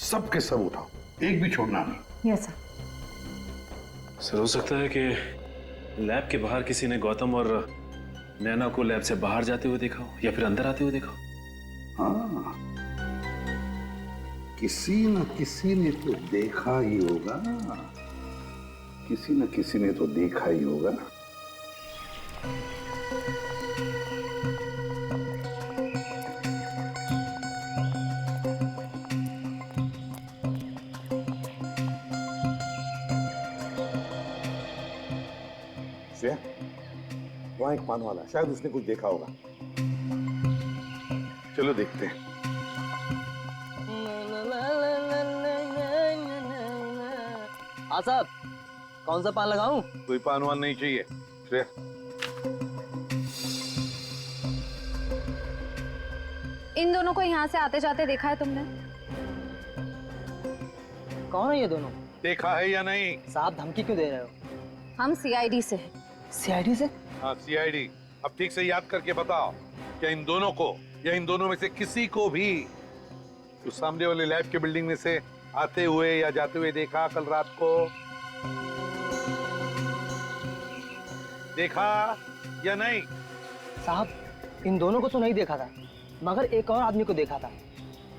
सब के सब उठाओ, एक भी छोड़ना नहीं। Yes sir. सर हो सकता है कि लैब के बाहर किसी ने गौतम और नैना को लैब से बाहर जाते हुए देखा हो या फिर अंदर आते हुए देखा हो। हाँ, किसी न किसी ने तो देखा ही होगा, किसी न किसी ने तो देखा ही होगा। श्रेया, वहां एक पान वाला, शायद उसने कुछ देखा होगा। चलो देखते हैं। हाँ साहब, कौन सा पान लगाऊं? कोई पान वान नहीं चाहिए श्रेया। इन दोनों को यहाँ से आते जाते देखा है तुमने? कौन है ये दोनों? देखा है या नहीं? साहब धमकी क्यों दे रहे हो? हम सीआईडी से हैं। सीआईडी से? हाँ सीआईडी। अब ठीक से याद करके बताओ, क्या इन दोनों को या इन दोनों में से किसी को भी उस सामने वाले लैब के बिल्डिंग में से आते हुए या जाते हुए देखा कल रात को? देखा या नहीं? साहब इन दोनों को तो नहीं देखा था, मगर एक और आदमी को देखा था।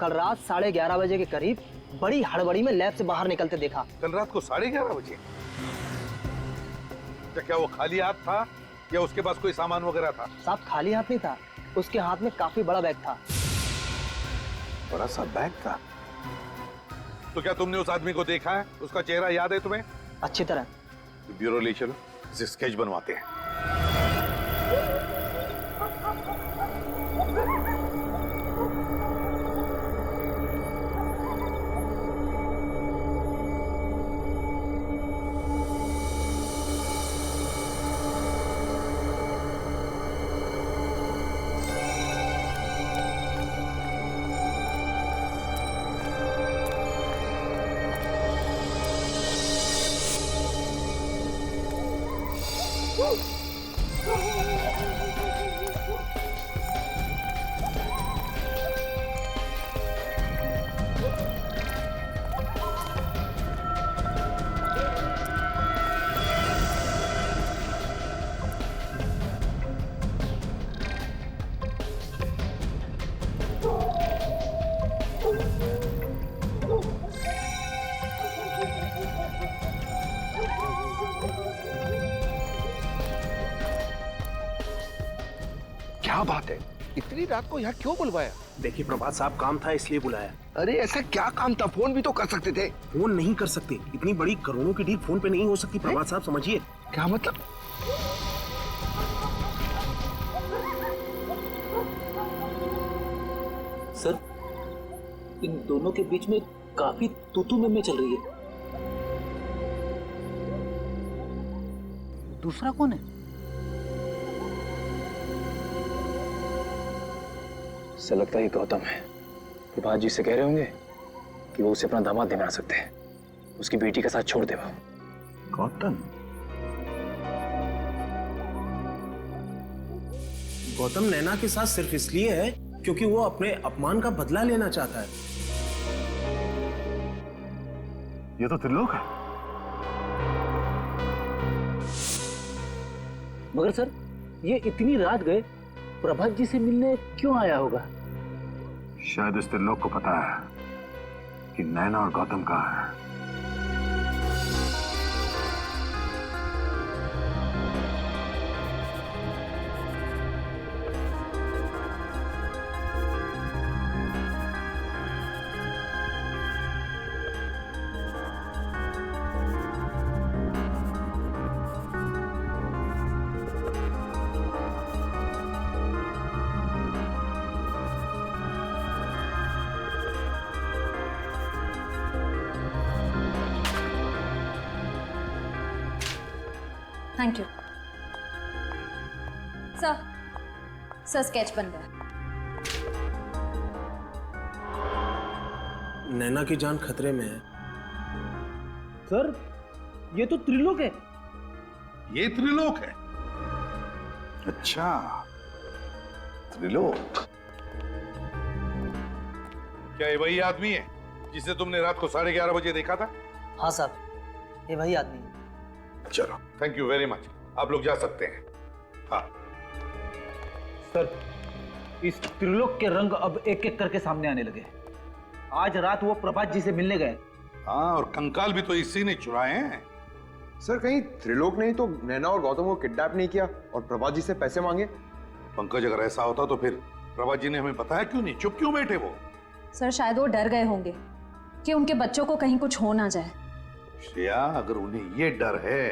कल रात 11:30 बजे के करीब बड़ी हड़बड़ी में लैब से बाहर निकलते देखा। कल रात को 11:30 बजे? क्या वो खाली हाथ था या उसके पास कोई सामान वगैरह था? साहब खाली हाथ नहीं था, उसके हाथ में काफी बड़ा बैग था। बड़ा सा बैग था? तो क्या तुमने उस आदमी को देखा है? उसका चेहरा याद है तुम्हें? अच्छी तरह। तो ब्यूरो ले चलो, इसे स्केच बनवाते हैं। क्या बात है, इतनी रात को यहाँ क्यों बुलवाया? देखिए प्रभात साहब, काम था इसलिए बुलाया। अरे ऐसा क्या काम था? फोन भी तो कर सकते थे। फोन नहीं कर सकते, इतनी बड़ी करोड़ों की डील फोन पे नहीं हो सकती प्रभात साहब, समझिए। क्या मतलब? सर इन दोनों के बीच में काफी तू-तू में चल रही है। दूसरा कौन है? ऐसा लगता है गौतम है। प्रभात जी से कह रहे होंगे कि वो उसे अपना दामाद नहीं बना सकते, उसकी बेटी के साथ छोड़ दे वो। गौतम? गौतम नैना के साथ सिर्फ इसलिए है क्योंकि वो अपने अपमान का बदला लेना चाहता है। ये तो त्रिलोक है। मगर सर ये इतनी रात गए प्रभात जी से मिलने क्यों आया होगा? शायद इस त्रिलोक को पता है कि नैना और गौतम कहाँ है। Thank you sir. Sir sketch बन गया। नैना की जान खतरे में है। सर ये तो त्रिलोक है। ये त्रिलोक है? अच्छा, त्रिलोक। क्या ये वही आदमी है जिसे तुमने रात को 11:30 बजे देखा था? हाँ साहब, ये वही आदमी है। चलो, थैंक यू वेरी मच, आप लोग जा सकते हैं। हाँ सर, इस त्रिलोक के रंग अब एक एक करके सामने आने लगे। आज रात वो प्रभात जी से मिलने गए। हाँ, और कंकाल भी तो इसी ने चुराए हैं। सर कहीं त्रिलोक ने ही तो नैना और गौतम को किडनैप नहीं किया और प्रभात जी से पैसे मांगे? पंकज, अगर ऐसा होता तो फिर प्रभात जी ने हमें बताया क्यों नहीं? चुप क्यों बैठे वो? सर शायद वो डर गए होंगे कि उनके बच्चों को कहीं कुछ हो ना जाए। श्रेया, अगर उन्हें ये डर है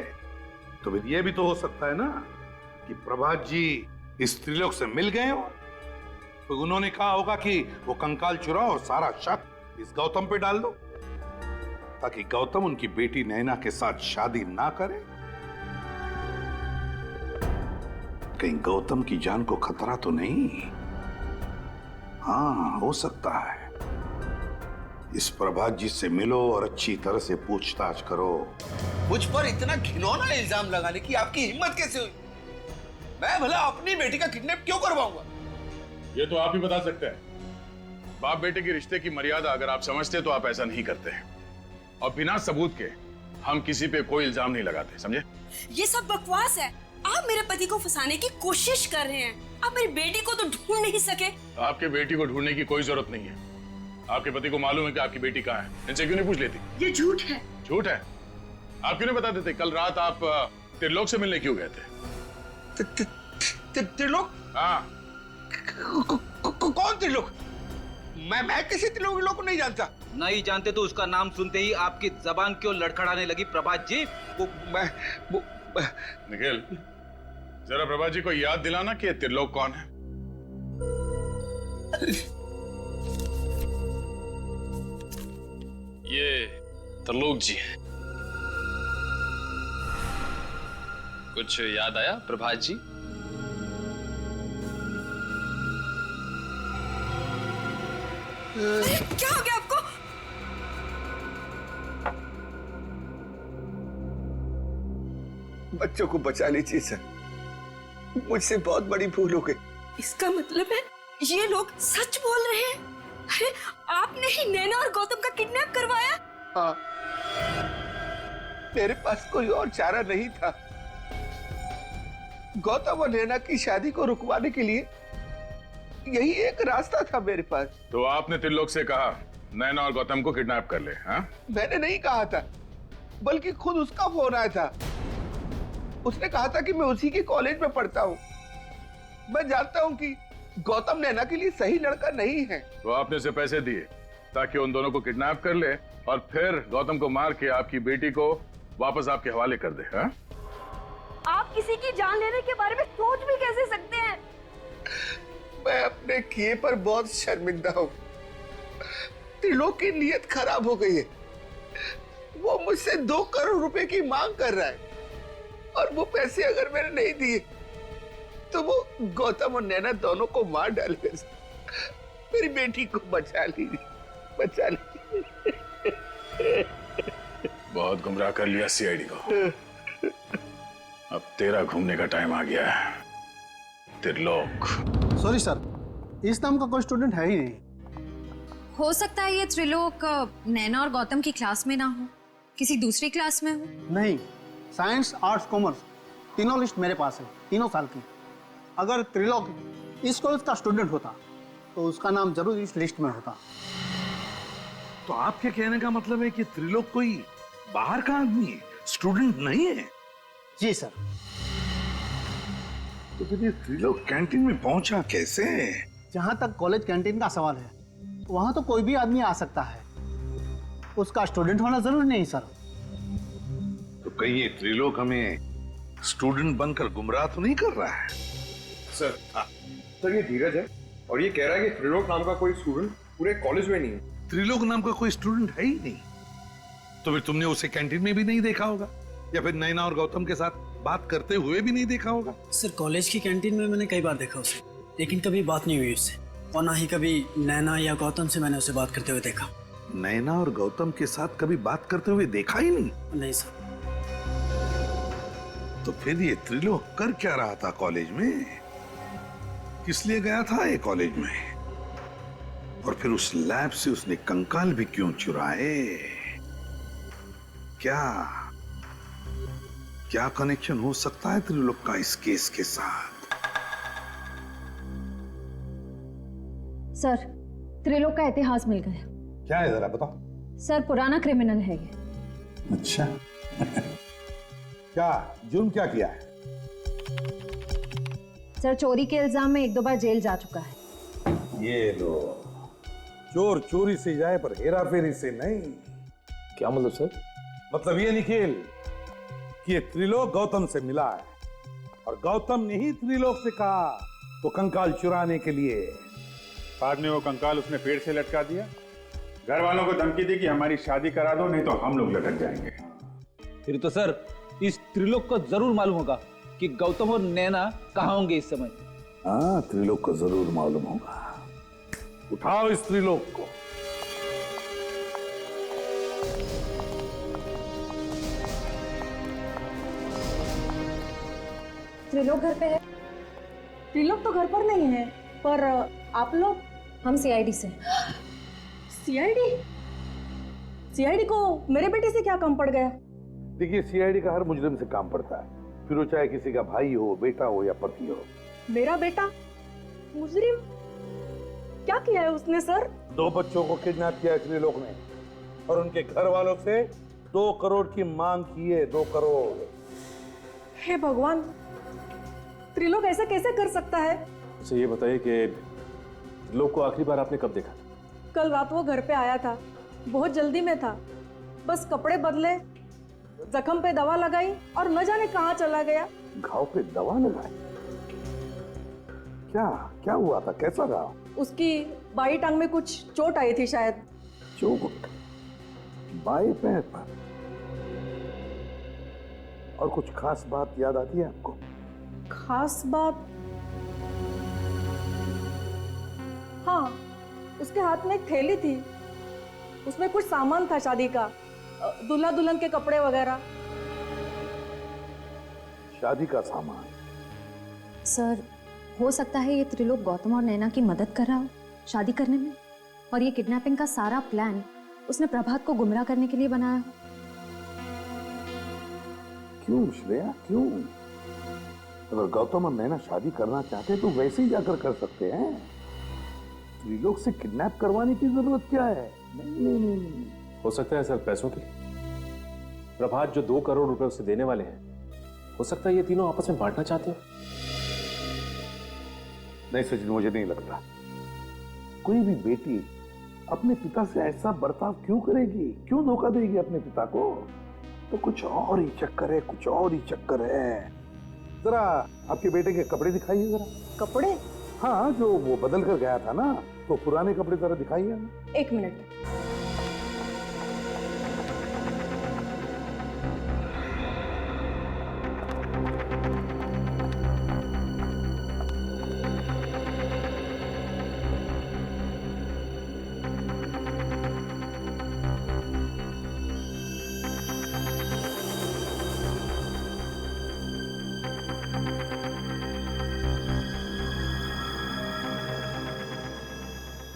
तो फिर ये भी तो हो सकता है ना कि प्रभात जी इस त्रिलोक से मिल गए हो, तो उन्होंने कहा होगा कि वो कंकाल चुराओ और सारा शक इस गौतम पे डाल दो, ताकि गौतम उनकी बेटी नैना के साथ शादी ना करे। कहीं गौतम की जान को खतरा तो नहीं? हाँ, हो सकता है। इस प्रभात जी से मिलो और अच्छी तरह से पूछताछ करो। मुझ पर इतना घिनौना इल्जाम लगाने की आपकी हिम्मत कैसे हुई? मैं भला अपनी बेटी का किडनैप क्यों करवाऊंगा? ये तो आप ही बता सकते हैं। बाप बेटे के रिश्ते की मर्यादा अगर आप समझते तो आप ऐसा नहीं करते हैं। और बिना सबूत के हम किसी पे कोई इल्जाम नहीं लगाते, समझे? ये सब बकवास है। आप मेरे पति को फंसाने की कोशिश कर रहे हैं। आप मेरी बेटी को तो ढूंढ नहीं सके। आपके बेटी को ढूंढने की कोई जरूरत नहीं है। आपके पति को मालूम है कि आपकी बेटी कहाँ है। इनसे क्यों नहीं पूछ लेती? ये झूठ है। झूठ है? आप क्यों नहीं बता देते? कल रात आप त्रिलोक से मिलने क्यों गए थे? त्रिलोक? हाँ। कौन त्रिलोक? मैं किसी त्रिलोक को नहीं जानता। नहीं जानते तो उसका नाम सुनते ही आपकी जबान क्यों लड़खड़ाने लगी प्रभात जी? निखिल, जरा प्रभात जी को याद दिलाना कि त्रिलोक कौन है। ये त्रिलोक जी हैं। कुछ याद आया प्रभात जी? क्या हो गया आपको? बच्चों को बचा लीजिए सर, मुझसे बहुत बड़ी भूल हो गई। इसका मतलब है ये लोग सच बोल रहे हैं? अरे आपने ही नैना और गौतम का किडनैप करवाया? हाँ, मेरे पास कोई और चारा नहीं था। गौतम और नैना की शादी को रुकवाने के लिए यही एक रास्ता था मेरे पास। तो आपने त्रिलोक से कहा नैना और गौतम को किडनैप कर ले? हाँ, मैंने नहीं कहा था, बल्कि खुद उसका फोन आया था। उसने कहा था कि मैं उसी के कॉलेज में पढ़ता हूँ। मैं जानता हूँ कि गौतम नैना के लिए सही लड़का नहीं है। तो आपने उसे पैसे दिए ताकि उन दोनों को किडनैप कर ले और फिर गौतम को मार के आपकी बेटी को वापस आपके हवाले कर दे। हाँ? आप किसी की जान लेने के बारे में सोच भी कैसे सकते हैं? मैं अपने किए पर बहुत शर्मिंदा हूँ। त्रिलोक की नीयत खराब हो गई है। वो मुझसे 2 करोड़ रुपए की मांग कर रहा है, और वो पैसे अगर मैंने नहीं दिए तो वो गौतम और नैना दोनों को मार डालेगा। मेरी बेटी को बचा लीजिए, बचा लीजिए। बहुत गुमराह कर लिया सीआईडी को। अब तेरा घूमने का टाइम आ गया है, त्रिलोक। सॉरी सर, इस नाम का कोई स्टूडेंट है ही नहीं। हो सकता है ये त्रिलोक नैना और गौतम की क्लास में ना हो, किसी दूसरी क्लास में हो। नहीं, साइंस आर्ट्स कॉमर्स तीनों लिस्ट मेरे पास है, 3 साल की। अगर त्रिलोक इस कॉलेज का स्टूडेंट होता तो उसका नाम जरूर इस लिस्ट में होता। तो आपके कहने का मतलब है कि त्रिलोक कोई बाहर का आदमी है, स्टूडेंट नहीं है? जी सर। तो फिर ये त्रिलोक कैंटीन में पहुंचा कैसे? जहां तक कॉलेज कैंटीन का सवाल है, वहां तो कोई भी आदमी आ सकता है, उसका स्टूडेंट होना जरूरी नहीं सर। तो कहीं ये त्रिलोक हमें स्टूडेंट बनकर गुमराह तो नहीं कर रहा है? सर, सर ये धीरज है और ये कह रहा है कि त्रिलोक नाम का कोई स्टूडेंट पूरे कॉलेज में नहीं है। त्रिलोक नाम का कोई स्टूडेंट है ही नहीं। तो फिर तुमने उसे कैंटीन में भी नहीं देखा होगा, या फिर नैना और गौतम के साथ बात करते हुए भी नहीं देखा होगा? सर कॉलेज की कैंटीन में मैंने कई बार देखा उसे, लेकिन कभी बात नहीं हुई उससे, और ना ही कभी नैना या गौतम से मैंने उसे बात करते हुए देखा। नैना और गौतम के साथ कभी बात करते हुए देखा ही नहीं? नहीं सर। तो फिर ये त्रिलोक कर क्या रहा था कॉलेज में? किस लिए गया था ये कॉलेज में? और फिर उस लैब से उसने कंकाल भी क्यों चुराए? क्या क्या कनेक्शन हो सकता है त्रिलोक का इस केस के साथ? सर, त्रिलोक का इतिहास मिल गया। क्या है जरा बताओ। सर, पुराना क्रिमिनल है ये। अच्छा क्या जुर्म क्या किया है? सर, चोरी के इल्जाम में 1-2 बार जेल जा चुका है। ये लो, चोर चोरी से जाए पर हेरा फेरी से नहीं। क्या मतलब सर? मतलब ये निखिल कि ये त्रिलोक गौतम से मिला है और गौतम ने ही त्रिलोक से कहा वो कंकाल चुराने के लिए। बाद में वो कंकाल उसने पेड़ से लटका दिया, घर वालों को धमकी दी कि हमारी शादी करा दो नहीं तो हम लोग लटक जाएंगे। फिर तो सर इस त्रिलोक को जरूर मालूम होगा कि गौतम और नैना कहाँ होंगे इस समय। हाँ, त्रिलोक को जरूर मालूम होगा। उठाओ इस त्रिलोक को। त्रिलोक घर पे है? त्रिलोक तो घर पर नहीं है, पर आप लोग? हम सीआईडी से। सीआईडी? सीआईडी को मेरे बेटे से क्या काम पड़ गया? देखिए, सीआईडी का हर मुजरिम से काम पड़ता है, फिर वो चाहे किसी का भाई हो, बेटा हो या पति हो। मेरा बेटा मुजरिम? क्या किया है उसने सर? 2 बच्चों को किडनैप किया है त्रिलोक ने और उनके घर वालों से 2 करोड़ की मांग की है। 2 करोड़। हे भगवान, त्रिलोक ऐसा कैसे कर सकता है? अच्छा ये बताइए कि त्रिलोक को आखिरी बार आपने कब देखा? कल रात वो घर पे आया था, बहुत जल्दी में था, बस कपड़े बदले, जख्म पे दवा लगाई और न जाने कहाँ चला गया। घाव पे दवा लगाई? क्या क्या हुआ था? कैसा रहा? उसकी बाई टांग में कुछ चोट आई थी शायद। चोट? बाएं पैर पर? और कुछ खास बात याद आती है आपको? खास बात? हाँ, उसके हाथ में एक थैली थी, उसमें कुछ सामान था शादी का, दूल्हा दुल्हन के कपड़े वगैरह। शादी का सामान? सर, हो सकता है ये त्रिलोक गौतम और नैना की मदद कर रहा हो शादी करने में, और ये किडनैपिंग का सारा प्लान उसने प्रभात को गुमराह करने के लिए बनाया हो। क्यों श्रेया, क्यों? अगर गौतम और नैना शादी करना चाहते तो वैसे ही जाकर कर सकते हैं। त्रिलोक से किडनैप करवाने की जरूरत क्या है? नहीं। हो सकता है सर पैसों के लिए। प्रभात जो 2 करोड़ रुपए उसे देने वाले हैं, हो सकता है ये तीनों आपस में बांटना चाहते हो। नहीं सचिन, मुझे नहीं लगता कोई भी बेटी अपने पिता से ऐसा बर्ताव क्यों करेगी, क्यों धोखा देगी अपने पिता को। तो कुछ और ही चक्कर है, कुछ और ही चक्कर है। जरा आपके बेटे के कपड़े दिखाइए जरा। कपड़े? हाँ, जो वो बदल कर गया था ना, तो पुराने कपड़े जरा दिखाइए हमें। 1 मिनट।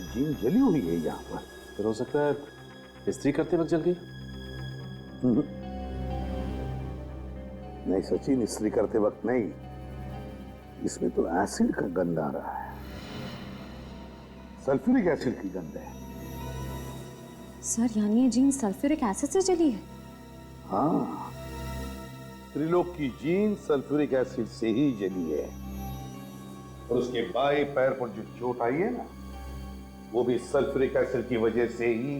जीन जली हुई है यहाँ पर। फिर हो सकता है इस्त्री करते वक्त जल गई। नहीं सचिन, इस्त्री करते वक्त नहीं, इसमें तो एसिड का गंध आ रहा है, सल्फ्यूरिक एसिड की गंध है। सर, यानी ये जीन सल्फ्यूरिक एसिड से जली है? हाँ, त्रिलोक की जीन सल्फ्यूरिक एसिड से ही जली है और उसके बाएं पैर पर जो चोट आई है ना, वो भी सल्फ्यूरिक एसिड की वजह से ही।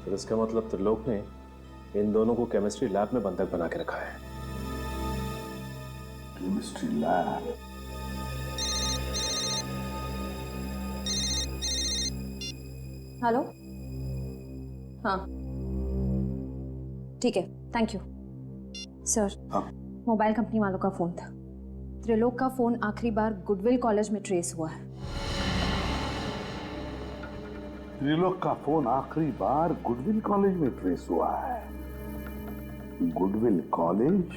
तो इसका मतलब त्रिलोक ने इन दोनों को केमिस्ट्री लैब में बंधक बना के रखा है। Chemistry lab? हेलो? हाँ, ठीक है, थैंक यू। सर, हाँ? मोबाइल कंपनी वालों का फोन था। त्रिलोक का फोन आखिरी बार गुडविल कॉलेज में ट्रेस हुआ है। त्रिलोक का फोन आखिरी बार गुडविल कॉलेज में ट्रेस हुआ है। Goodwill college?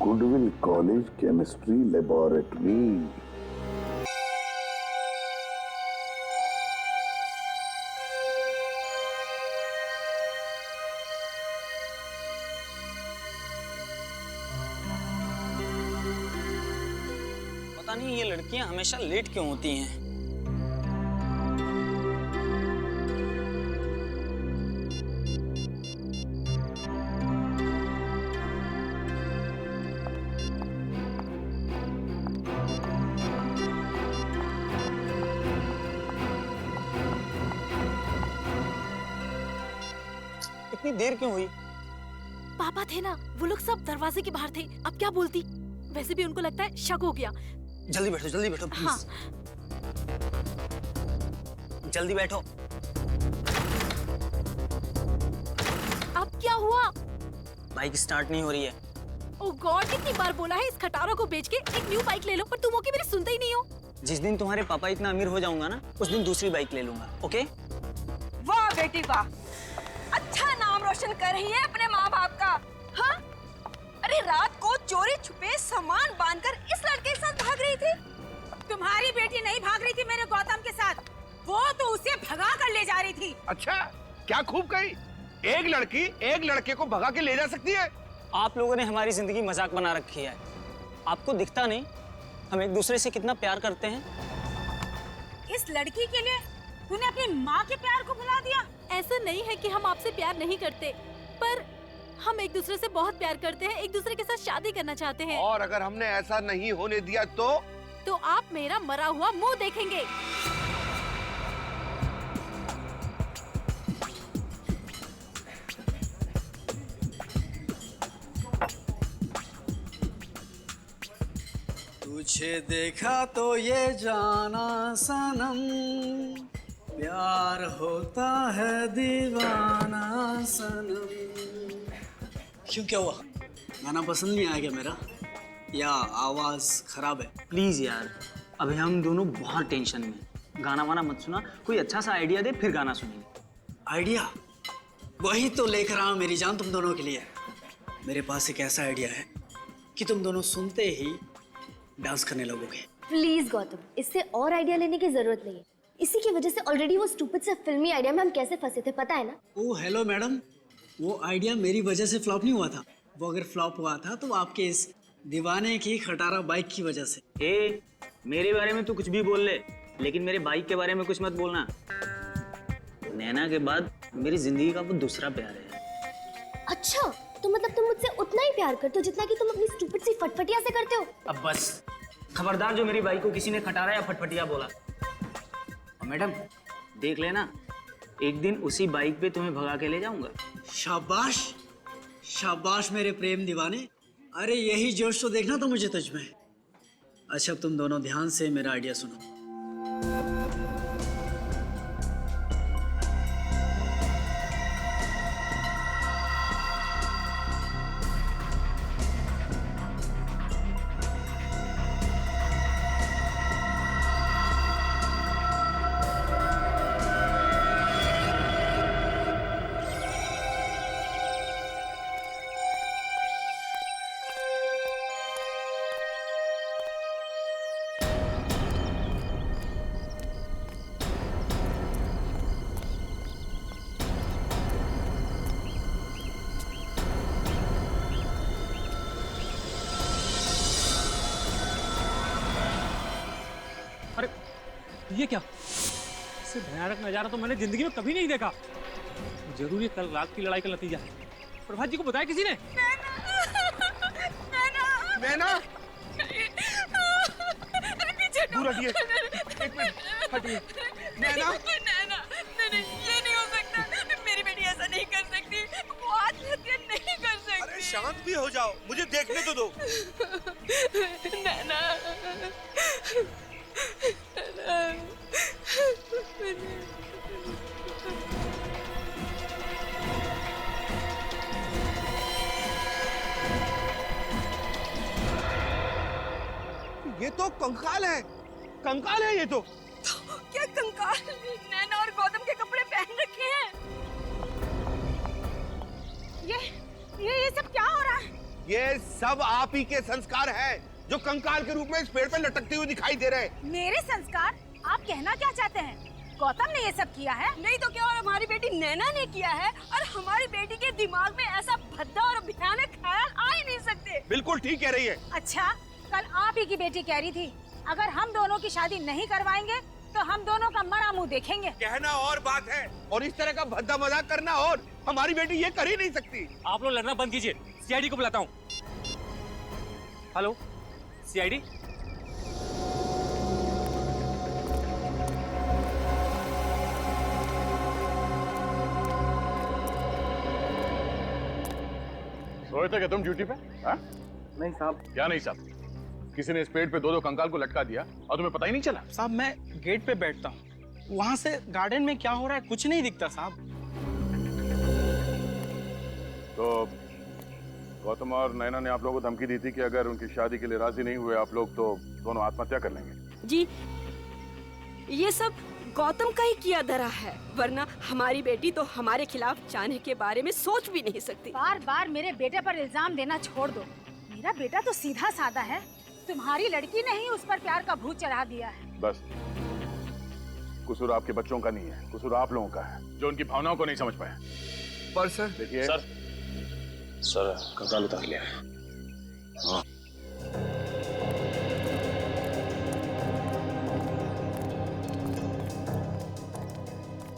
Goodwill college chemistry laboratory. नहीं ये लड़कियां हमेशा लेट क्यों होती हैं? इतनी देर क्यों हुई? पापा थे ना, वो लोग सब दरवाजे के बाहर थे। अब क्या बोलती? वैसे भी उनको लगता है शक हो गया। जल्दी बैठो प्लीज। हाँ। जल्दी बैठो। अब क्या हुआ? बाइक स्टार्ट नहीं हो रही है। ओह गॉड, कितनी बार बोला है इस खटारा को बेच के एक न्यू बाइक ले लो, पर तुम ओके मेरी सुनते ही नहीं हो। जिस दिन तुम्हारे पापा इतना अमीर हो जाऊंगा ना, उस दिन दूसरी बाइक ले लूंगा। ओके? वाह बेटी वाह, अच्छा नाम रोशन कर रही है अपने माँ बाप का। हाँ? अरे रात को चोरी छुपे सामान बांधकर इस लड़के के साथ भाग रही थी। तुम्हारी बेटी नहीं भाग रही थी मेरे गौतम के साथ, वो तो उसे भगा कर ले जा रही थी। अच्छा, क्या खूब कही। एक लड़की एक लड़के को भगा के ले जा सकती है? आप लोगों ने हमारी जिंदगी मजाक बना रखी है। आपको दिखता नहीं हम एक दूसरे से कितना प्यार करते हैं? इस लड़की के लिए तूने अपनी माँ के प्यार को भुला दिया। ऐसा नहीं है कि हम आपसे प्यार नहीं करते, पर हम एक दूसरे से बहुत प्यार करते हैं, एक दूसरे के साथ शादी करना चाहते हैं। और अगर हमने ऐसा नहीं होने दिया तो आप मेरा मरा हुआ मुंह देखेंगे। तुझे देखा तो ये जाना सनम, प्यार होता है दीवाना सनम। क्यों, क्या हुआ? गाना पसंद नहीं आया क्या मेरा, या आवाज खराब है? प्लीज यार, अभी हम दोनों बहुत टेंशन में। गाना वाना मत सुना, कोई अच्छा सा आइडिया दे, फिर गाना सुनेंगे। आइडिया? वही तो लेकर आऊं मेरी जान तुम दोनों के लिए। मेरे पास एक ऐसा आइडिया है कि तुम दोनों सुनते ही डांस करने लगोगे। प्लीज गौतम, इससे और आइडिया लेने की जरूरत नहीं है। इसी की वजह से ऑलरेडी वो स्टूपिड से फिल्मी आइडिया में हम कैसे फंसे थे, पता है ना? ओह हेलो मैडम, वो आइडिया मेरी वजह से फ्लॉप नहीं हुआ था। वो अगर फ्लॉप हुआ था तो आपके इस दीवाने की खटारा बाइक की वजह से। ए, मेरे बारे में तू कुछ भी बोल ले, लेकिन मेरे बाइक के बारे में कुछ मत बोलना। नैना के बाद मेरी जिंदगी का वो दूसरा प्यार है। अच्छा, तो मतलब तुम मुझसे उतना ही प्यार करते हो जितना कि तुम अपनी स्टूपिड सी फटफटिया से करते हो? अब बस खबरदार जो मेरी बाइक को किसी ने खटारा या फटफटिया बोला। और मैडम देख लेना, एक दिन उसी बाइक पे तुम्हें भगा के ले जाऊंगा। शाबाश शाबाश मेरे प्रेम दीवाने, अरे यही जोश तो देखना तो मुझे तुझ में। अच्छा, अब तुम दोनों ध्यान से मेरा आइडिया सुनो। ये क्या? इससे भयानक नजारा तो मैंने जिंदगी में कभी नहीं देखा। जरूर ये कल रात की लड़ाई का नतीजा है। प्रभात जी को बताया किसी ने? नैना, पीछे दूर हटिए, एक मिनट हटिए। नैना, ये नहीं हो सकता। मेरी बेटी ऐसा नहीं कर सकती, वो आत्महत्या नहीं कर सकती। अरे शांत भी हो जाओ, मुझे देखने तो दो। नैना, ये तो कंकाल है, कंकाल है ये तो। क्या कंकाल? नैना और गौतम के कपड़े पहन रखे हैं। ये सब क्या हो रहा है? ये सब आप ही के संस्कार हैं, जो कंकाल के रूप में इस पेड़ पे लटकते हुए दिखाई दे रहे हैं। मेरे संस्कार? आप कहना क्या चाहते हैं? गौतम ने ये सब किया है? नहीं तो क्या, और हमारी बेटी नैना ने किया है। और हमारी बेटी के दिमाग में ऐसा भद्दा और भयानक ख्याल आ ही नहीं सकते। बिल्कुल ठीक कह रही है। अच्छा, कल आप ही की बेटी कह रही थी अगर हम दोनों की शादी नहीं करवाएंगे तो हम दोनों का मरा मुंह देखेंगे। कहना और बात है और इस तरह का भद्दा मजाक करना और। हमारी बेटी ये कर ही नहीं सकती। आप लोग लड़ना बंद कीजिए, सीआईडी को बुलाता हूँ। Hello CID. सोए थे क्या तुम ड्यूटी पे? हाँ? नहीं साहब। क्या नहीं साहब? किसी ने इस पेड़ पे दो कंकाल को लटका दिया और तुम्हें पता ही नहीं चला? साहब मैं गेट पे बैठता हूँ, वहां से गार्डन में क्या हो रहा है कुछ नहीं दिखता साहब। तो गौतम और नैना ने आप लोगों को धमकी दी थी कि अगर उनकी शादी के लिए राजी नहीं हुए आप लोग तो दोनों आत्महत्या कर लेंगे। जी ये सब गौतम का ही किया धरा है, वरना हमारी बेटी तो हमारे खिलाफ जाने के बारे में सोच भी नहीं सकती। बार बार मेरे बेटे पर इल्जाम देना छोड़ दो। मेरा बेटा तो सीधा साधा है, तुम्हारी लड़की ने ही उस पर प्यार का भूत चढ़ा दिया है। बस कसूर आपके बच्चों का नहीं है, कसूर आप लोगों का है जो उनकी भावनाओं को नहीं समझ पाए। पर सर देखिए सर कंकाल उतार लिया। हाँ।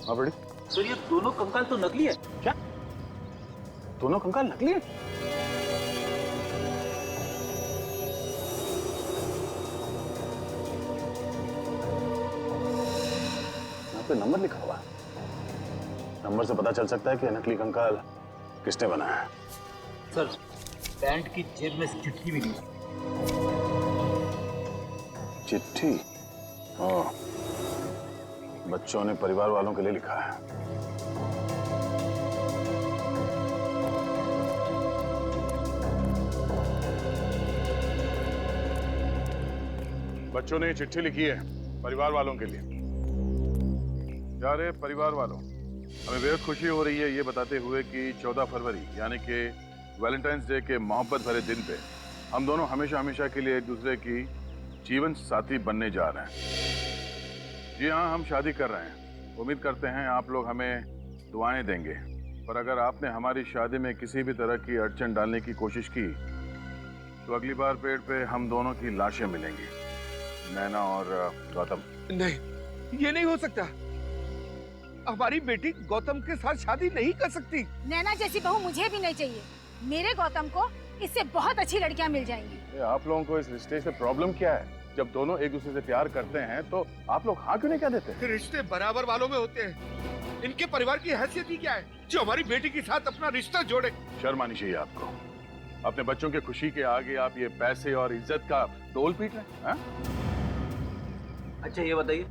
हाँ बड़ी सर ये दोनों कंकाल तो नकली है। क्या? दोनों कंकाल नकली है? यहाँ पे नंबर लिखा हुआ है। नंबर से पता चल सकता है कि नकली कंकाल किसने बनाया है। सर पैंट की जेब में चिट्ठी भी दी। चिट्ठी? हाँ, बच्चों ने परिवार वालों के लिए लिखा है। बच्चों ने चिट्ठी लिखी है परिवार वालों के लिए। प्यारे परिवार वालों, हमें बेहद खुशी हो रही है ये बताते हुए कि 14 फरवरी यानी कि वैलेंटाइंस डे के मोहब्बत भरे दिन पे हम दोनों हमेशा हमेशा के लिए एक दूसरे की जीवन साथी बनने जा रहे हैं। जी हाँ, हम शादी कर रहे हैं। उम्मीद करते हैं आप लोग हमें दुआएं देंगे, पर अगर आपने हमारी शादी में किसी भी तरह की अड़चन डालने की कोशिश की तो अगली बार पेड़ पे हम दोनों की लाशें मिलेंगी, नैना और गौतम। नहीं, ये नहीं हो सकता। हमारी बेटी गौतम के साथ शादी नहीं कर सकती। नैना जैसी बहू मुझे भी नहीं चाहिए। मेरे गौतम को इससे बहुत अच्छी लड़कियां मिल जाएंगी। आप लोगों को इस रिश्ते से प्रॉब्लम क्या है? जब दोनों एक दूसरे से प्यार करते हैं तो आप लोग हाँ क्यों नहीं कह देते? रिश्ते बराबर वालों में होते हैं। इनके परिवार की हैसियत ही क्या है जो हमारी बेटी के साथ अपना रिश्ता जोड़े? शर्म आनी चाहिए आपको। अपने बच्चों की खुशी के आगे आप ये पैसे और इज्जत का डोल पीट रहे हैं। अच्छा ये बताइए,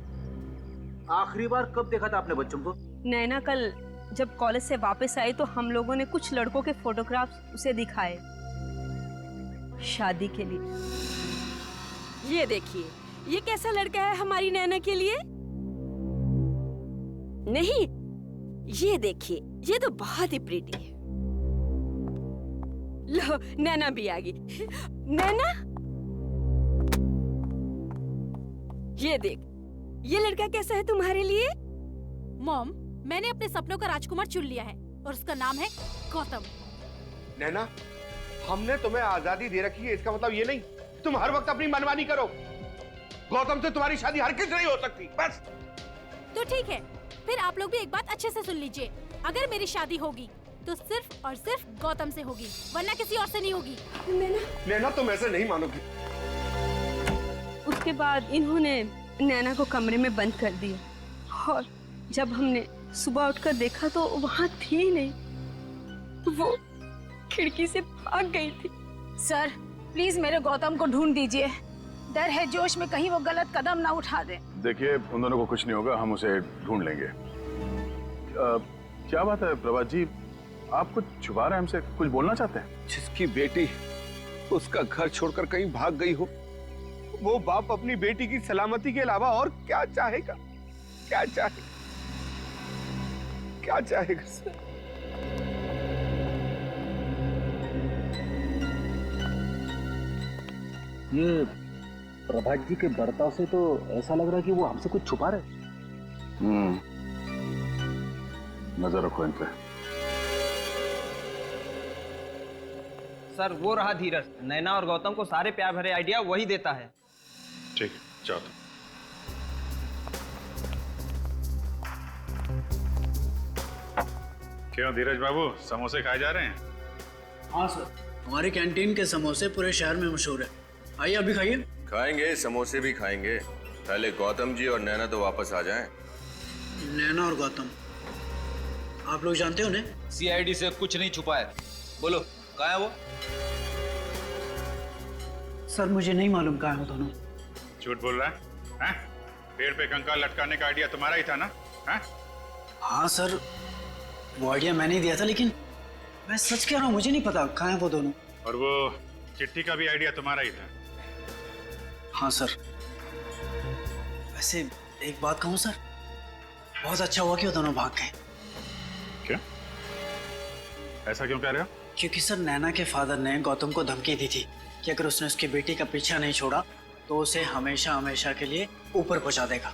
आखिरी बार कब देखा था आपने बच्चों को? नैना कल जब कॉलेज से वापस आई तो हम लोगों ने कुछ लड़कों के फोटोग्राफ्स उसे दिखाए शादी के लिए। ये देखिए, ये कैसा लड़का है हमारी नैना के लिए? नहीं, ये देखिए, ये तो बहुत ही प्रीटी है। लो, नैना भी आ गई। नैना, ये देख, ये लड़का कैसा है तुम्हारे लिए? मॉम, मैंने अपने सपनों का राजकुमार चुन लिया है और उसका नाम है गौतम। नैना, हमने तुम्हें आजादी दे रखी है, इसका मतलब ये नहीं तुम हर वक्त अपनी मनमानी करो। गौतम से तुम्हारी शादी हरगिज नहीं हो सकती। बस तो ठीक है, फिर आप लोग भी एक बात अच्छे से सुन लीजिए। अगर मेरी शादी होगी तो सिर्फ और सिर्फ गौतम से होगी, वरना किसी और से नहीं होगी। नैना, तुम ऐसे नहीं मानोगी। उसके बाद इन्होंने नैना को कमरे में बंद कर दिया और जब हमने सुबह उठकर देखा तो वहाँ थी ही नहीं। वो खिड़की से भाग गई थी। सर प्लीज मेरे गौतम को ढूंढ दीजिए। डर है जोश में कहीं वो गलत कदम ना उठा दे। देखिए, उन दोनों को कुछ नहीं होगा, हम उसे ढूंढ लेंगे। क्या बात है प्रभात जी, आप कुछ छुपा रहे हैं हमसे, कुछ बोलना चाहते हैं? जिसकी बेटी उसका घर छोड़कर कहीं भाग गई हो, वो बाप अपनी बेटी की सलामती के अलावा और क्या चाहेगा? क्या चाहेगा? क्या चाहेगा सर? ये प्रभात जी के बर्ताव से तो ऐसा लग रहा है कि वो हमसे कुछ छुपा रहे। नजर रखो इन पे। सर वो रहा धीरज, नैना और गौतम को सारे प्यार भरे आइडिया वही देता है। ठीक है, जाओ तुम। क्यों धीरज बाबू, समोसे खाए जा रहे हैं? हाँ सर, हमारी कैंटीन के समोसे पूरे शहर में मशहूर है। आइए अभी खाइए। खाएंगे, समोसे भी खाएंगे। पहले गौतम जी और नैना तो वापस आ जाएं। नैना और गौतम, आप लोग जानते हो उन्हें? सीआईडी से कुछ नहीं छुपा है। बोलो कहाँ है वो? सर मुझे नहीं मालूम कहाँ है वो दोनों। झूठ बोल रहा है? हैं? पेड़ पे कंकाल लटकाने का आइडिया तुम्हारा ही था ना? हैं? हाँ सर, वो आइडिया मैंने ही दिया था, लेकिन मैं सच कह रहा हूँ, मुझे नहीं पता कहाँ है वो दोनों। और वो चिट्ठी का भी आइडिया तुम्हारा ही था? हाँ सर। वैसे एक बात कहूँ सर, बहुत अच्छा हुआ कि वो दोनों भाग गए। क्या? ऐसा क्यों कह रहे हो? क्योंकि सर नैना के फादर ने गौतम को धमकी दी थी कि अगर उसने उसकी बेटी का पीछा नहीं छोड़ा तो उसे हमेशा हमेशा के लिए ऊपर पहुंचा देगा।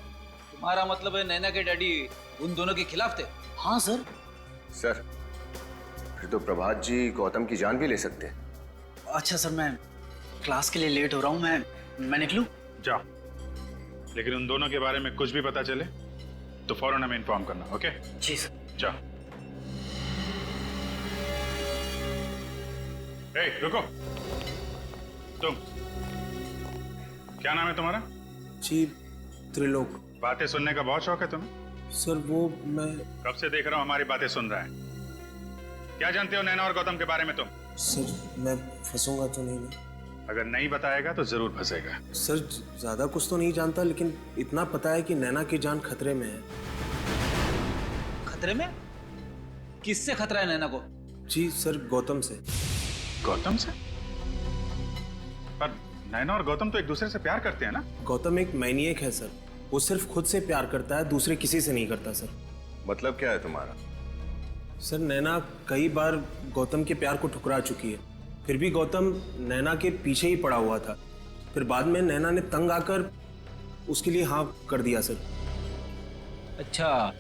तुम्हारा मतलब है नैना के डैडी उन दोनों के खिलाफ थे? हाँ सर। सर, फिर तो प्रभात जी गौतम की जान भी ले सकते हैं। अच्छा सर, मैं क्लास के लिए लेट हो रहा हूँ, मैं निकलूं? जाओ, लेकिन उन दोनों के बारे में कुछ भी पता चले तो फौरन हमें इन्फॉर्म करना, ओके? जी सर। जाओ। ए, रुको। तुम, क्या नाम है तुम्हारा? जी, त्रिलोक। बातें सुनने का बहुत शौक है तुम्हें? सर वो मैं कब से देख रहा हूँ हमारी बातें सुन रहा है। क्या जानते हो नैना और गौतम के बारे में तुम? सर मैं फंसूंगा तो नहीं ना? अगर नहीं बताएगा तो जरूर फंसेगा। सर ज्यादा कुछ तो नहीं जानता, लेकिन इतना पता है कि नैना की जान खतरे में है। खतरे में? किससे खतरा है नैना को? जी सर, गौतम से। गौतम से? पर नैना और गौतम तो एक दूसरे से प्यार करते हैं ना? गौतम एक मैनिएक है सर, वो सिर्फ खुद से प्यार करता है, दूसरे किसी से नहीं करता सर। मतलब क्या है तुम्हारा? सर नैना कई बार गौतम के प्यार को ठुकरा चुकी है, फिर भी गौतम नैना के पीछे ही पड़ा हुआ था। फिर बाद में नैना ने तंग आकर उसके लिए हाँ कर दिया सर। अच्छा,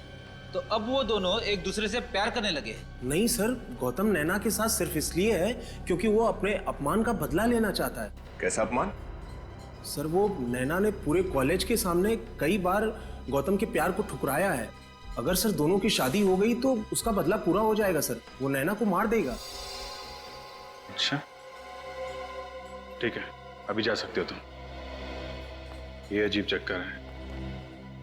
तो अब वो दोनों एक दूसरे से प्यार करने लगे? नहीं सर, गौतम नैना के साथ सिर्फ इसलिए है क्योंकि वो अपने अपमान का बदला लेना चाहता है। कैसा अपमान? सर वो नैना ने पूरे कॉलेज के सामने कई बार गौतम के प्यार को ठुकराया है। अगर सर दोनों की शादी हो गई तो उसका बदला पूरा हो जाएगा सर, वो नैना को मार देगा। अच्छा, ठीक है, अभी जा सकते हो तुम। ये अजीब चक्कर है।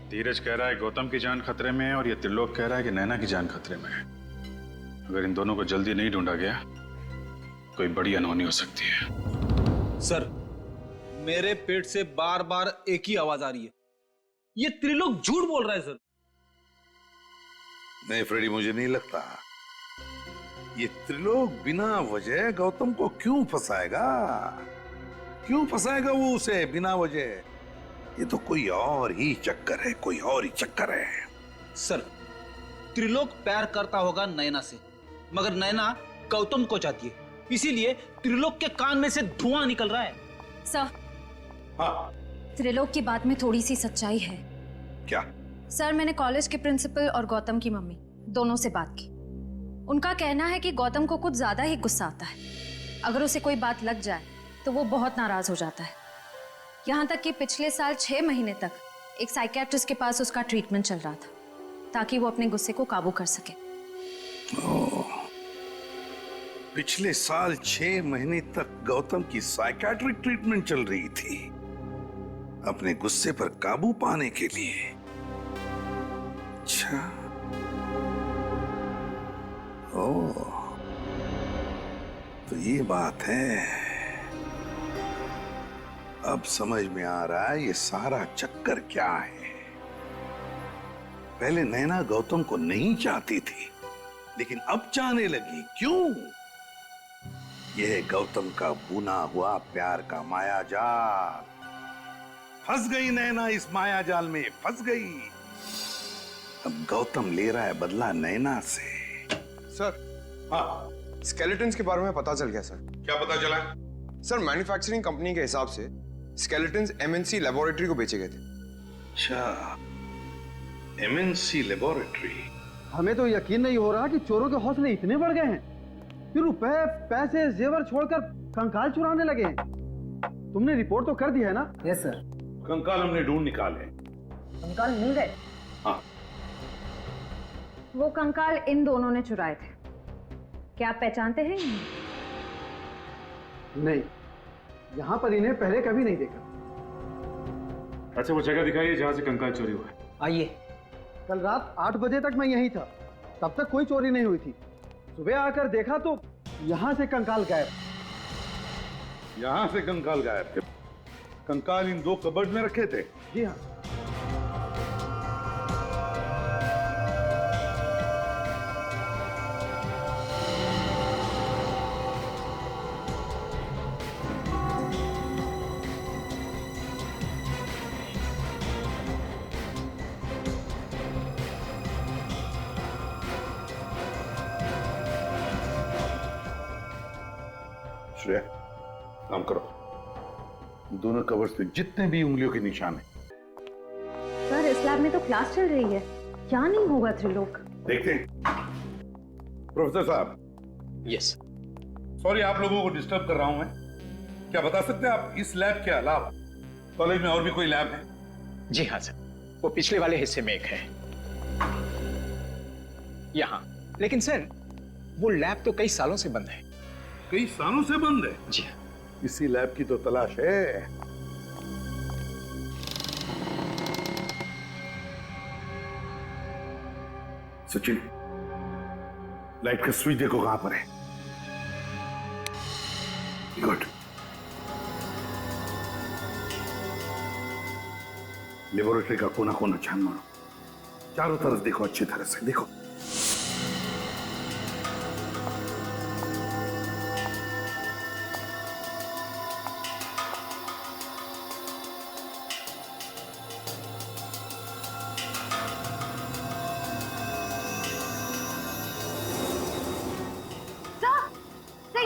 धीरज कह रहा है गौतम की जान खतरे में है और ये त्रिलोक कह रहा है कि नैना की जान खतरे में है। अगर इन दोनों को जल्दी नहीं ढूंढा गया कोई बड़ी अनहोनी हो सकती है। सर, मेरे पेट से बार बार एक ही आवाज आ रही है, ये त्रिलोक झूठ बोल रहा है सर। नहीं फ्रेडी, मुझे नहीं लगता। ये त्रिलोक बिना वजह गौतम को क्यों फंसाएगा? क्यों फंसाएगा वो उसे बिना वजह? ये तो कोई और ही चक्कर है, कोई और ही चक्कर है। सर, त्रिलोक प्यार करता होगा नैना से, मगर नैना गौतम को चाहती है, इसीलिए त्रिलोक के कान में से धुआं निकल रहा है। सर, हाँ, त्रिलोक की बात में थोड़ी सी सच्चाई है। क्या? सर, मैंने कॉलेज के प्रिंसिपल और गौतम की मम्मी दोनों से बात की। उनका कहना है कि गौतम को कुछ ज्यादा ही गुस्सा आता है। अगर उसे कोई बात लग जाए तो वो बहुत नाराज हो जाता है। यहाँ तक कि पिछले साल 6 महीने तक एक साइकियाट्रिस्ट के पास उसका ट्रीटमेंट चल रहा था ताकि वो अपने गुस्से को काबू कर सके। पिछले साल 6 महीने तक गौतम की साइकियाट्रिक ट्रीटमेंट चल रही थी अपने गुस्से पर काबू पाने के लिए। अच्छा, ओह, तो ये बात है। अब समझ में आ रहा है ये सारा चक्कर क्या है। पहले नैना गौतम को नहीं चाहती थी, लेकिन अब चाहने लगी। क्यों? यह गौतम का बुना हुआ प्यार का माया जाल। फंस गई नैना इस माया जाल में, फंस गई। अब गौतम ले रहा है बदला नैना से। सर, हाँ, स्केलेटन्स के बारे में पता चल गया सर। क्या पता चला? सर, मैन्युफैक्चरिंग कंपनी के हिसाब से स्केलेटन्स एमएनसी लेबोरेटरी को बेचे गए थे। अच्छा, एमएनसी लेबोरेटरी। हमें तो यकीन नहीं हो रहा कि चोरों के हौसले इतने बढ़ गए हैं कि रुपए, पैसे, जेवर छोड़कर कंकाल चुराने लगे हैं। तुमने रिपोर्ट तो कर दी है ना? Yes sir. कंकाल हमने ढूंढ निकाले। कंकाल मिल गए? हाँ। वो कंकाल इन दोनों ने चुराए थे। क्या आप पहचानते हैं इन्हें? नहीं, यहाँ पर इन्हें पहले कभी नहीं देखा। अच्छा, वो जगह दिखाइए जहाँ से कंकाल चोरी हुआ है। आइए। कल रात 8 बजे तक मैं यहीं था, तब तक कोई चोरी नहीं हुई थी। सुबह आकर देखा तो यहाँ से कंकाल गायब। यहाँ से कंकाल गायब थे? कंकाल इन 2 कबर्ड में रखे थे? जी हाँ। श्रेया, काम करो। दोनों कवर्स पे जितने भी उंगलियों के निशान हैं। सर, इस लैब में तो क्लास चल रही है, क्या नहीं होगा त्रिलोक? देखते हैं। प्रोफेसर साहब। यस। सॉरी आप लोगों को डिस्टर्ब कर रहा हूं मैं। क्या बता सकते हैं आप, इस लैब के अलावा कॉलेज में और भी कोई लैब है? जी हाँ सर, वो पिछले वाले हिस्से में एक है यहाँ। लेकिन सर, वो लैब तो कई सालों से बंद है। कई सालों से बंद है? जी हाँ। इसी लैब की तो तलाश है। सचिन, लाइट का स्विच देखो कहां पर है। गुड। लेबोरेटरी का कोना कोना छान मारो, चारों तरफ देखो, अच्छी तरह से देखो।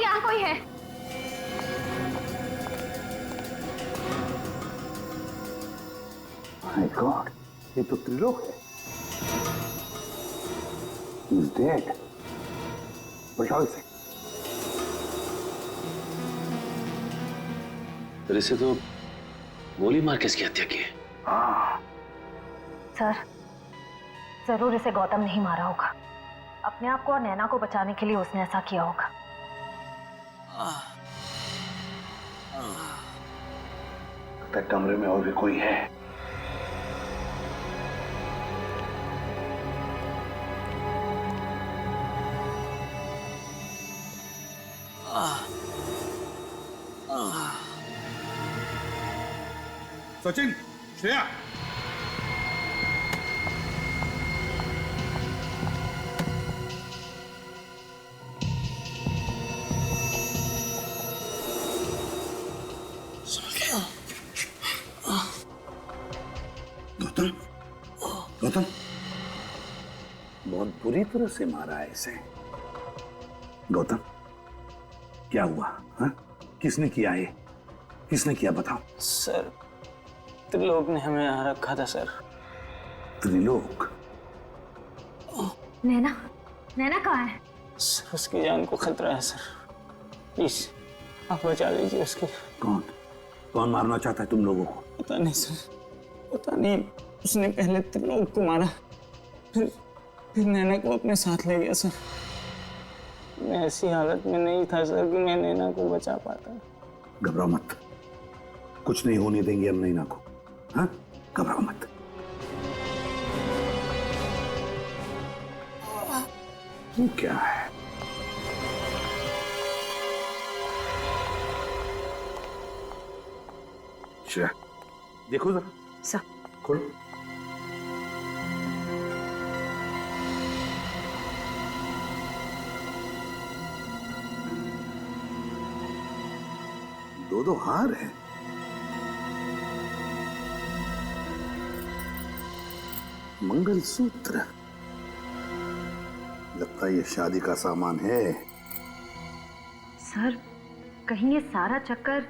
यहाँ कोई है। माय गॉड, ये तो त्रिलोक है। He's dead. बचाओ इसे। फिर इसे तो गोली मार के इसकी हत्या की है। सर, जरूर इसे गौतम नहीं मारा होगा। अपने आप को और नैना को बचाने के लिए उसने ऐसा किया होगा। लगता है कमरे में और भी कोई है। सचिन, श्रेया, गौतम, गौतम, बहुत बुरी तरह से मारा है इसे। गौतम, क्या हुआ? हाँ? किसने किया ये? किसने किया बताओ? सर, त्रिलोक ने हमें यहाँ रखा था सर। त्रिलोक? नैना, नैना कहाँ है? सर, उसकी जान को खतरा है सर, प्लीज आप बचा लीजिए उसकी। कौन? कौन मारना चाहता है तुम लोगों को? पता नहीं सर, पता नहीं। उसने पहले त्रिलोक को मारा, फिर नैना को अपने साथ ले गया सर। मैं ऐसी हालत में नहीं था सर कि मैं नैना को बचा पाता। घबराओ मत, कुछ नहीं होने देंगे हम नैना को। हाँ, घबराओ मत। ये क्या है? श्रेया, देखो जरा। सर, खोलो। दो हार है। मंगलसूत्र, लगता है ये शादी का सामान है। सर, कहीं ये सारा चक्कर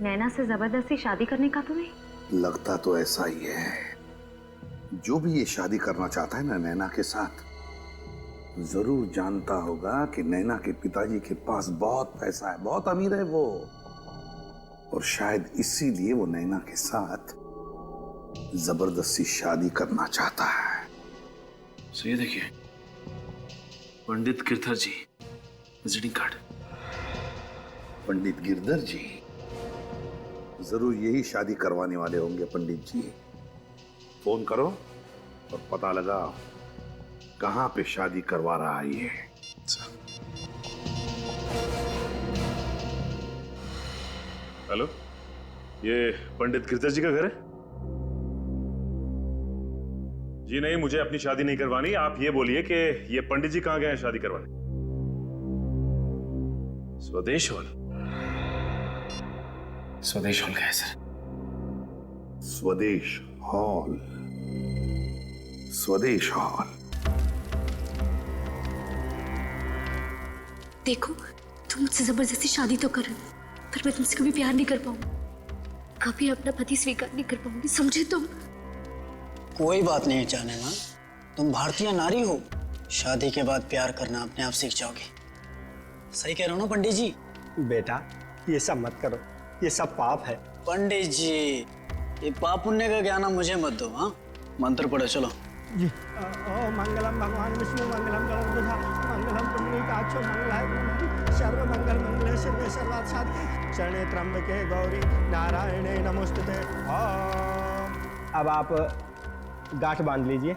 नैना से जबरदस्ती शादी करने का तो नहीं? लगता तो ऐसा ही है। जो भी ये शादी करना चाहता है ना नैना के साथ, जरूर जानता होगा कि नैना के पिताजी के पास बहुत पैसा है, बहुत अमीर है वो, और शायद इसीलिए वो नैना के साथ जबरदस्ती शादी करना चाहता है। सो ये देखिए, पंडित गिरधर जी, विजिटिंग कार्ड। पंडित गिरधर जी जरूर यही शादी करवाने वाले होंगे। पंडित जी, फोन करो और पता लगाओ कहां पे शादी करवा रहा है ये। हेलो, ये पंडित गिरधर जी का घर है? जी नहीं, मुझे अपनी शादी नहीं करवानी। आप ये बोलिए कि ये पंडित जी कहां गए हैं शादी करवाने? स्वदेश हॉल। स्वदेश हॉल का है सर। स्वदेश हॉल, स्वदेश हॉल। देखो, तुम मुझसे जबरदस्ती शादी तो कर, पर मैं तुमसे कभी प्यार नहीं कर पाऊंगी, कभी अपना पति स्वीकार नहीं कर पाऊंगी, समझे तुम? कोई बात नहीं जाने मां, तुम भारतीय नारी हो, शादी के बाद प्यार करना अपने आप सीख जाओगे। सही कह रहे हो ना पंडित जी? बेटा ये सब मत करो, ये सब पाप है। पंडित जी, ये पाप पुण्य का ज्ञान मुझे मत दो। हाँ, मंत्र पढ़ो चलो। जी। ओ मंगलम भगवान विष्णु, मंगलम गणपति, मंगलम पुंडरीकाक्षो, मंगलाय सर्व मंगल मंगले शिवे सर्वार्थ साधिके, शरणे त्र्यंबके गौरी नारायणे नमोस्तुते। अब आप गांठ बांध लीजिए।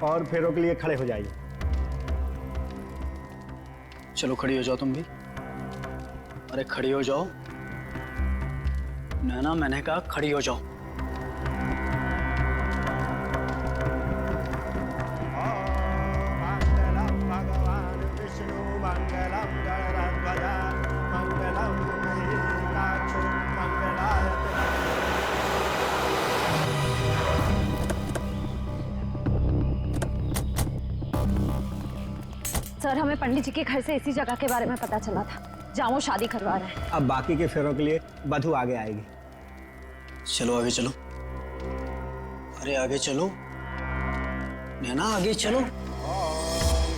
और फेरों के लिए खड़े हो जाइए। चलो खड़ी हो जाओ तुम भी। अरे खड़ी हो जाओ। नैना, मैंने कहा खड़ी हो जाओ। मंगलम भगवान विष्णु, मंगलम गणराध्वज, मंगलम पुंडरीकाक्षो, मंगलाय। सर, हमें पंडित जी के घर से इसी जगह के बारे में पता चला था जहाँ वो शादी करवा रहे हैं। अब बाकी के फेरों के लिए वधू आगे आएगी। चलो आगे चलो। अरे आगे चलो नैना, आगे चलो। ओम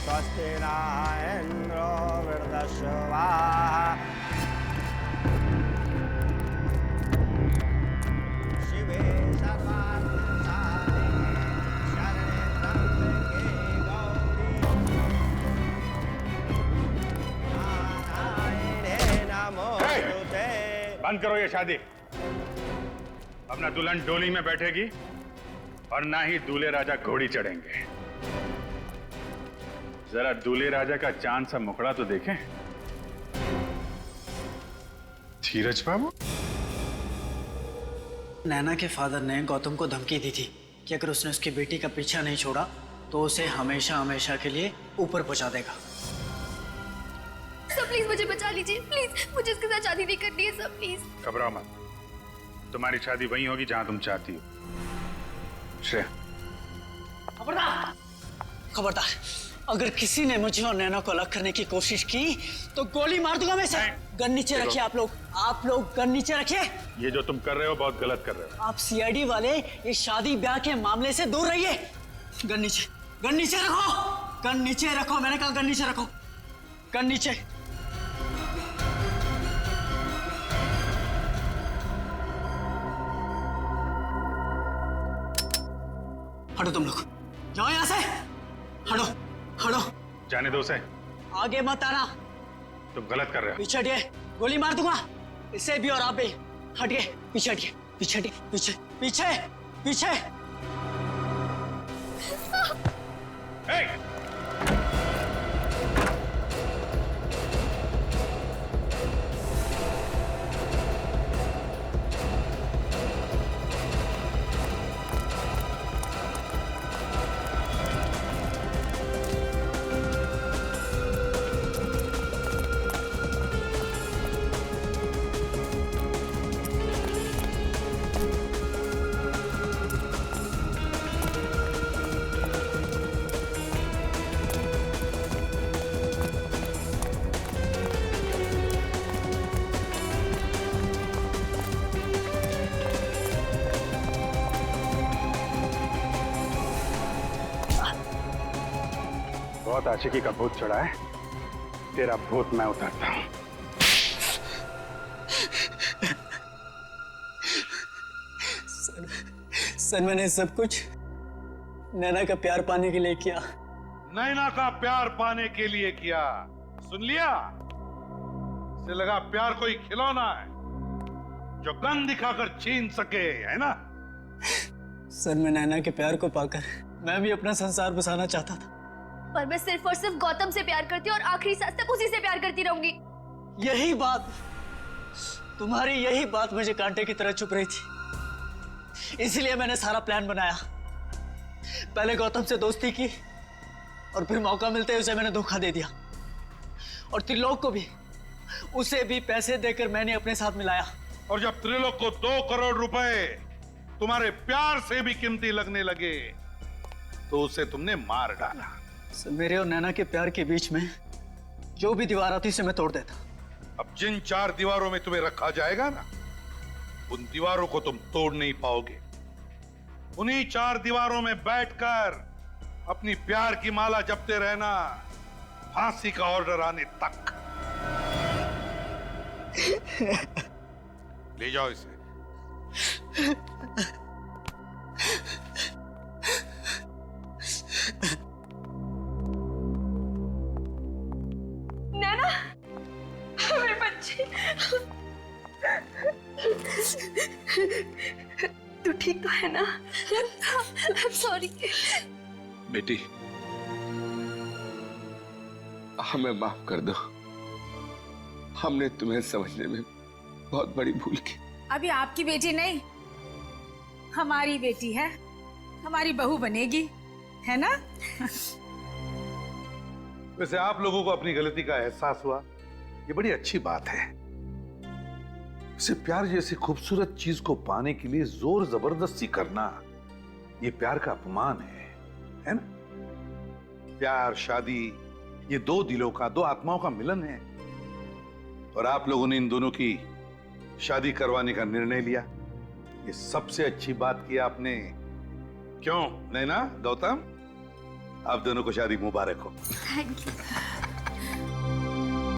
स्वस्ति न इंद्रो वृद्धश्रवा, शिवे सर्वार्थ साधिके, शरणे त्र्यंबके गौरी नारायणे नमोस्तुते। बंद करो ये शादी। अब ना दुल्हन डोली में बैठेगी और ना ही दूल्हे राजा घोड़ी चढ़ेंगे। जरा दूल्हे राजा का चांद सा मुखड़ा तो देखें। धीरज बाबू, नैना के फादर ने गौतम को धमकी दी थी कि अगर उसने उसकी बेटी का पीछा नहीं छोड़ा तो उसे हमेशा हमेशा के लिए ऊपर पहुंचा देगा। सर प्लीज मुझे बचा लीजिए, प्लीज मुझे इसके साथ शादी नहीं करनी है सर, प्लीज। घबराओ मत, तुम्हारी शादी वहीं होगी जहां तुम चाहती हो। श्रेया, खबरदार, खबरदार, अगर किसी ने मुझे और नैना को अलग करने की कोशिश की तो गोली मार दूंगा मैं सर। गन नीचे रखिए आप लोग गन नीचे रखिए। ये जो तुम कर रहे हो बहुत गलत कर रहे हो। आप सीआईडी वाले इस शादी ब्याह के मामले से दूर रहिए। गन नीचे रखो, गन नीचे रखो, मैंने कहा गन नीचे रखो, गन नीचे। हटो तुम लोग, जाओ यहां से, हटो हटो। जाने दो उसे, आगे मत आना, तुम गलत कर रहे हो। पीछे हटिए, गोली मार दूंगा इसे भी और आप भी। हटिए, पीछे हटिए, पीछे हटिए, पीछे पीछे पीछे। बहुत आशिकी का भूत चढ़ा है, तेरा भूत मैं उतारता हूँ। सर मैंने सब कुछ नैना का प्यार पाने के लिए किया। नैना का प्यार पाने के लिए किया, सुन लिया? इसे लगा प्यार कोई खिलौना है जो गन दिखाकर छीन सके, है ना? सर मैं नैना के प्यार को पाकर मैं भी अपना संसार बसाना चाहता था। पर मैं सिर्फ और सिर्फ गौतम से प्यार करती हूँ और आखिरी सांस तक उसी से प्यार करती रहूंगी। यही बात, तुम्हारी यही बात मुझे कांटे की तरह चुभ रही थी। इसीलिए मैंने सारा प्लान बनाया। पहले गौतम से दोस्ती की और फिर मौका मिलते ही उसे मैंने धोखा दे दिया। और त्रिलोक को भी, उसे भी पैसे देकर मैंने अपने साथ मिलाया। और जब त्रिलोक को 2 करोड़ रुपए तुम्हारे प्यार से भी कीमती लगने लगे तो उसे तुमने मार डाला। सर मेरे और नैना के प्यार के बीच में जो भी दीवार आती उसे मैं तोड़ देता। अब जिन 4 दीवारों में तुम्हें रखा जाएगा ना, उन दीवारों को तुम तोड़ नहीं पाओगे। उन्हीं 4 दीवारों में बैठकर अपनी प्यार की माला जपते रहना, फांसी का ऑर्डर आने तक। ले जाओ इसे। नैना, मेरे बच्चे, तू ठीक तो है ना? सॉरी बेटी, हमें माफ कर दो। हमने तुम्हें समझने में बहुत बड़ी भूल की। अभी आपकी बेटी नहीं, हमारी बेटी है, हमारी बहू बनेगी, है ना? वैसे आप लोगों को अपनी गलती का एहसास हुआ, ये बड़ी अच्छी बात है। इसे प्यार जैसी खूबसूरत चीज को पाने के लिए जोर जबरदस्ती करना, ये प्यार का अपमान है ना? प्यार, शादी, ये 2 दिलों का, 2 आत्माओं का मिलन है। और आप लोगों ने इन दोनों की शादी करवाने का निर्णय लिया, ये सबसे अच्छी बात की आपने। क्यों नैना, गौतम, आप दोनों को शादी मुबारक हो। Thank you.